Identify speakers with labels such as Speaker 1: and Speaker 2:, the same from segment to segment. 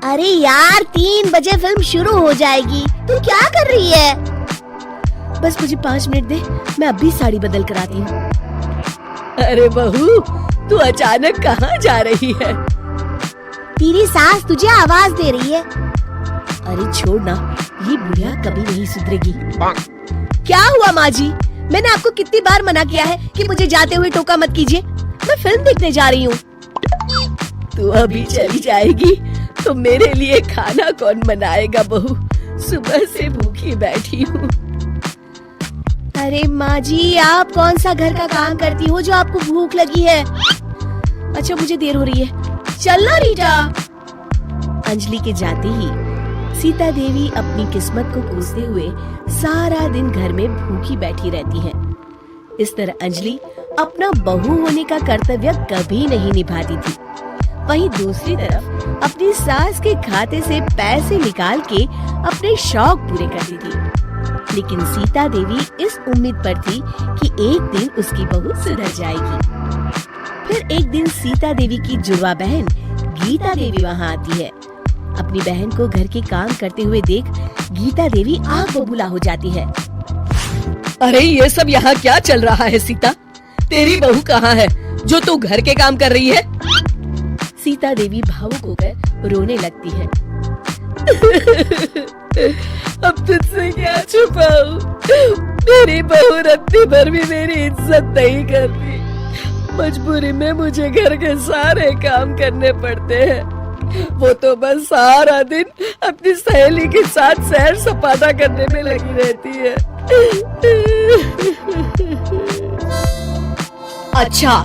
Speaker 1: अरे यार 3 बजे फिल्म शुरू हो जाएगी, तू क्या कर रही है?
Speaker 2: बस मुझे 5 मिनट दे, मैं अभी साड़ी बदल कर आती हूँ। अरे बहू, तू अचानक कहाँ जा रही है?
Speaker 1: तेरी सास तुझे आवाज दे रही है।
Speaker 2: अरे छोड़ ना, ये बुढ़िया कभी नहीं सुधरेगी। क्या हुआ माँ जी? मैंने आपको कितनी बार मना किया है कि मुझे जाते हुए टोका मत कीजिए। मैं फिल्म देखने जा रही हूँ। तू अभी चली जाएगी तो मेरे लिए खाना कौन बनाएगा बहू? सुबह से भूखी बैठी हूँ।
Speaker 1: अरे माँ जी, आप कौन सा घर का काम करती हो जो आपको भूख लगी है?
Speaker 2: अच्छा, मुझे देर हो रही है,
Speaker 1: चलना रीटा।
Speaker 2: अंजलि के जाते ही सीता देवी अपनी किस्मत को कोसते हुए सारा दिन घर में भूखी बैठी रहती है। इस तरह अंजलि अपना बहू होने का कर्तव्य कभी नहीं निभाती थी। वहीं दूसरी तरफ अपनी सास के खाते से पैसे निकाल के अपने शौक पूरे करती थी। लेकिन सीता देवी इस उम्मीद पर थी कि एक दिन उसकी बहू सुधर जाएगी। फिर एक दिन सीता देवी की जुड़वा बहन गीता देवी वहाँ आती है। अपनी बहन को घर के काम करते हुए देख गीता देवी आग बबूला हो जाती है। अरे ये सब यहाँ क्या चल रहा है सीता? तेरी बहू कहाँ है जो तू घर के काम कर रही है? सीता देवी भावुक होकर रोने लगती है। अब तुझसे क्या छुपाऊं? मेरी बहू रत्ती भर भी मेरी इज्जत नहीं करती। मजबूरी में मुझे घर के सारे काम करने पड़ते हैं। वो तो बस सारा दिन अपनी सहेली के साथ सैर सपाटा करने में लगी रहती है। अच्छा,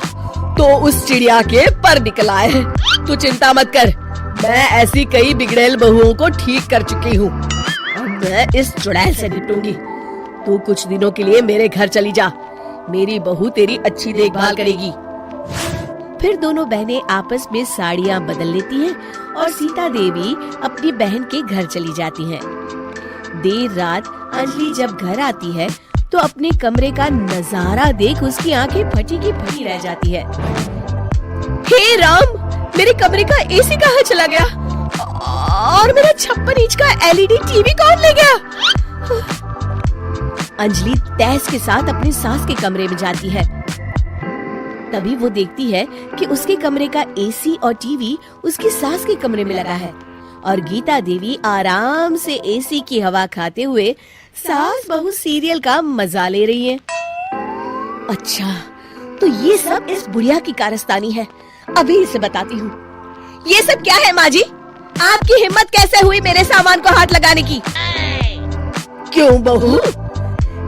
Speaker 2: तो उस चिड़िया के पर निकल आए हैं। तू चिंता मत कर, मैं ऐसी कई बिगड़ैल बहुओं को ठीक कर चुकी हूँ। अब मैं इस चुड़ैल से निपटूंगी। तू कुछ दिनों के लिए मेरे घर चली जा, मेरी बहू तेरी अच्छी देखभाल करेगी। फिर दोनों बहनें आपस में साड़ियाँ बदल लेती हैं और सीता देवी अपनी बहन के घर चली जाती हैं। देर रात अंजलि जब घर आती है तो अपने कमरे का नजारा देख उसकी आंखें फटी की फटी रह जाती है। हे राम, मेरे कमरे का एसी कहाँ चला गया? और मेरा 56 इंच का एलईडी टीवी कौन ले गया? अंजलि तहस के साथ अपनी सास के कमरे में जाती है। तभी वो देखती है कि उसके कमरे का एसी और टीवी उसकी सास के कमरे में लगा है और गीता देवी आराम से एसी की हवा खाते हुए सास बहू सीरियल का मजा ले रही है। अच्छा, तो ये सब इस बुढ़िया की कारस्तानी है। अभी इसे बताती हूँ। ये सब क्या है माँ जी? आपकी हिम्मत कैसे हुई मेरे सामान को हाथ लगाने की? क्यों बहू,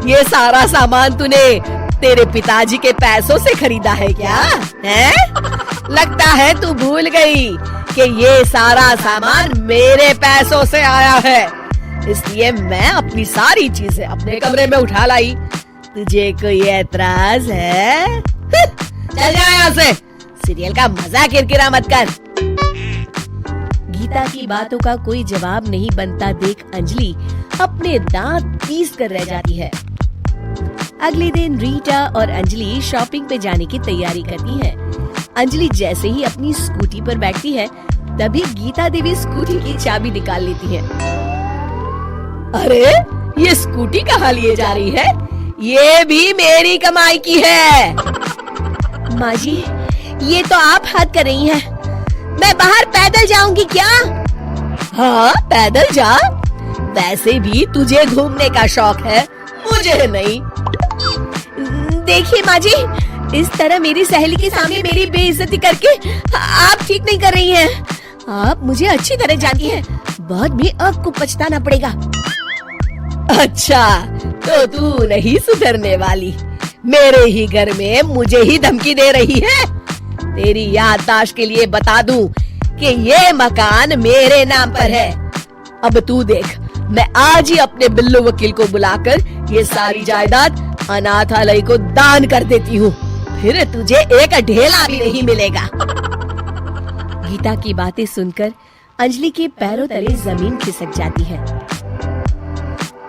Speaker 2: ये सारा सामान तूने तेरे पिताजी के पैसों से खरीदा है क्या? हैं? लगता है तू भूल गई कि ये सारा सामान मेरे पैसों से आया है, इसलिए मैं अपनी सारी चीजें अपने कमरे में उठा लाई। तुझे कोई ऐतराज है? चल जा यहाँ से, सीरियल का मजा किरकिरा मत कर। गीता की बातों का कोई जवाब नहीं बनता देख अंजलि अपने दांत पीस कर रह जाती है। अगले दिन रीटा और अंजलि शॉपिंग पे जाने की तैयारी करती है। अंजलि जैसे ही अपनी स्कूटी पर बैठती है तभी गीता देवी स्कूटी की चाबी निकाल लेती है। अरे ये स्कूटी कहाँ लिए जा रही है? ये भी मेरी कमाई की है। माँ जी, ये तो आप हद कर रही हैं। मैं बाहर पैदल जाऊंगी क्या? हाँ, पैदल जा। वैसे भी तुझे घूमने का शौक है, मुझे नहीं। देखिए माँ जी, इस तरह मेरी सहेली के सामने मेरी बेइज्जती करके आप ठीक नहीं कर रही हैं। आप मुझे अच्छी तरह जानती हैं, बाद में आपको पछताना पड़ेगा। अच्छा, तो तू नहीं सुधरने वाली, मेरे ही घर में मुझे ही धमकी दे रही है। तेरी याददाश्त के लिए बता दूं कि ये मकान मेरे नाम पर है। अब तू देख, मैं आज ही अपने बिल्लू वकील को बुलाकर ये सारी जायदाद अनाथालय को दान कर देती हूँ, फिर तुझे एक ढेला भी नहीं मिलेगा। गीता की बातें सुनकर अंजलि के पैरों तले जमीन खिसक जाती है।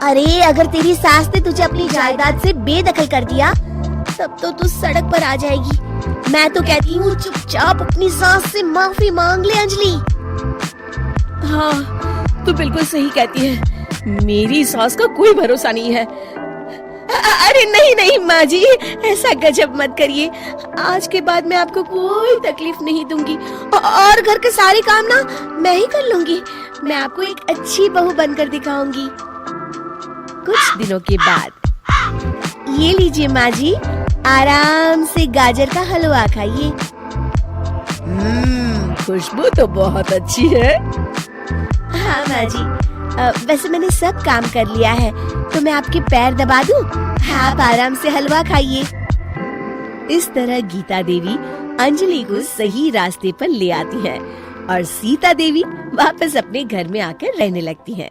Speaker 1: अरे अगर तेरी सास ने तुझे अपनी जायदाद से बेदखल कर दिया तब तो तू सड़क पर आ जाएगी। मैं तो कहती हूँ चुपचाप अपनी सास से माफी मांग ले अंजलि।
Speaker 2: हाँ, तू बिल्कुल सही कहती है। मेरी सास का कोई भरोसा नहीं है। अरे नहीं नहीं माँ जी, ऐसा गजब मत करिए। आज के बाद मैं आपको कोई तकलीफ नहीं दूंगी और घर के सारे काम ना मैं ही कर लूंगी। मैं आपको एक अच्छी बहू बनकर दिखाऊंगी। कुछ दिनों के बाद, ये लीजिए माँ जी, आराम से गाजर का हलवा खाइए। खुशबू तो बहुत अच्छी है। हाँ माँ जी, वैसे मैंने सब काम कर लिया है, तो मैं आपके पैर दबा दूं? आप आराम से हलवा खाइए। इस तरह गीता देवी अंजलि को सही रास्ते पर ले आती है और सीता देवी वापस अपने घर में आकर रहने लगती है।